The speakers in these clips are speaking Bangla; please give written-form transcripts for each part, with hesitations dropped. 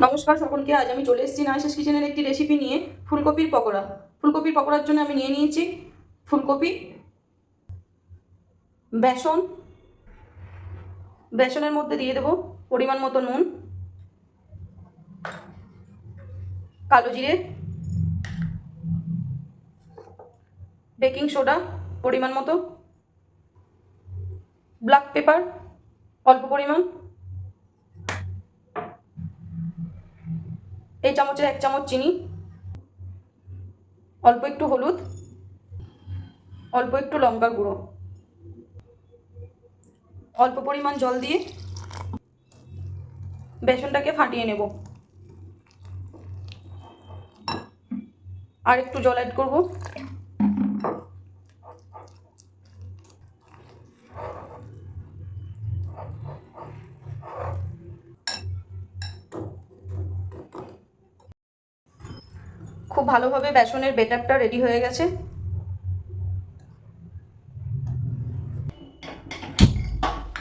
নমস্কার সকলকে। আজ আমি চলে এসেছি নাইসেস কিচেনের একটি রেসিপি নিয়ে, ফুলকপির পকোড়া। ফুলকপির পকোড়ার জন্য আমি নিয়ে নিয়েছি ফুলকপি, বেসন, বেসনের মধ্যে দিয়ে দেবো পরিমাণ মতো নুন, কালো জিরে, বেকিং সোডা পরিমাণ মতো, ব্ল্যাক পেপার অল্প পরিমাণ, এই চামচের 1 চামচ চিনি, অল্প একটু হলুদ, অল্প একটু লঙ্কার গুঁড়ো, অল্প পরিমাণ জল দিয়ে বেসনটাকে ফাটিয়ে নেব। আর একটু জল অ্যাড করব। খুব ভালোভাবে বেসনের ব্যাটারটা রেডি হয়ে গেছে।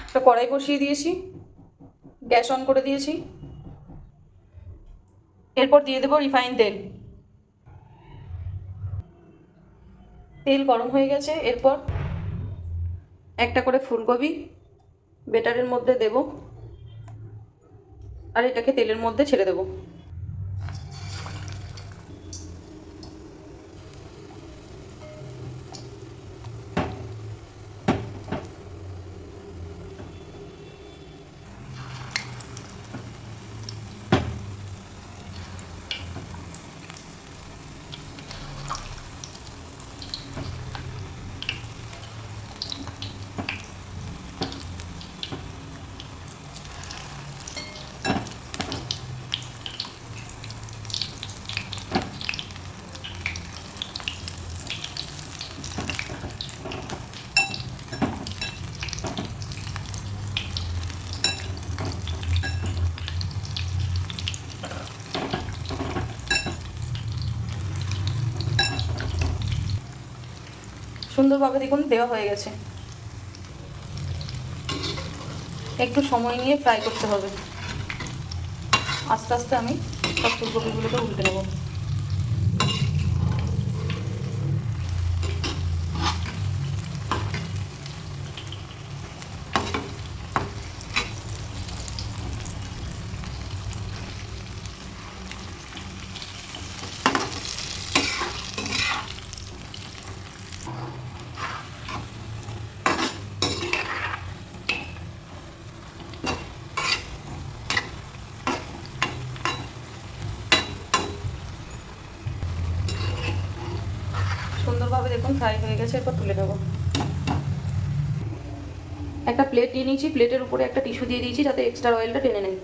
একটা কড়াই বসিয়ে দিয়েছি, গ্যাস অন করে দিয়েছি। এরপর দিয়ে দেবো রিফাইন তেল। তেল গরম হয়ে গেছে। এরপর একটা করে ফুলকপি ব্যাটারের মধ্যে দেব আর এটাকে তেলের মধ্যে ছেড়ে দেব। সুন্দরভাবে দেখুন দেওয়া হয়ে গেছে। একটু সময় নিয়ে ফ্রাই করতে হবে। আস্তে আস্তে আমি সব ফুলকপিগুলোকে উল্টে নেব। সুন্দরভাবে দেখুন ফ্রাই হয়ে গেছে। এরপর তুলে নেব। একটা প্লেট নিয়ে নিয়েছি, প্লেটের উপরে একটা টিস্যু দিয়ে দিয়েছি যাতে এক্সট্রা অয়েলটা টেনে নেয়।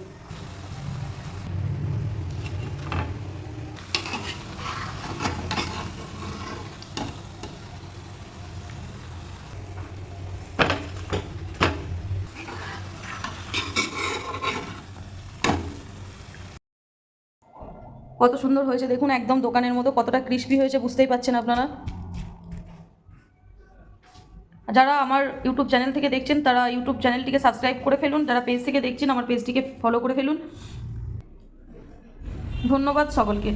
কত সুন্দর হয়েছে দেখুন, একদম দোকানের মতো। কতটা ক্রিস্পি হয়েছে বুঝতেই পারছেন আপনারা। যারা আমার ইউটিউব চ্যানেল থেকে দেখছেন তারা ইউটিউব চ্যানেলটিকে সাবস্ক্রাইব করে ফেলুন। যারা পেজ থেকে দেখছেন আমার পেজটিকে ফলো করে ফেলুন। ধন্যবাদ সকলকে।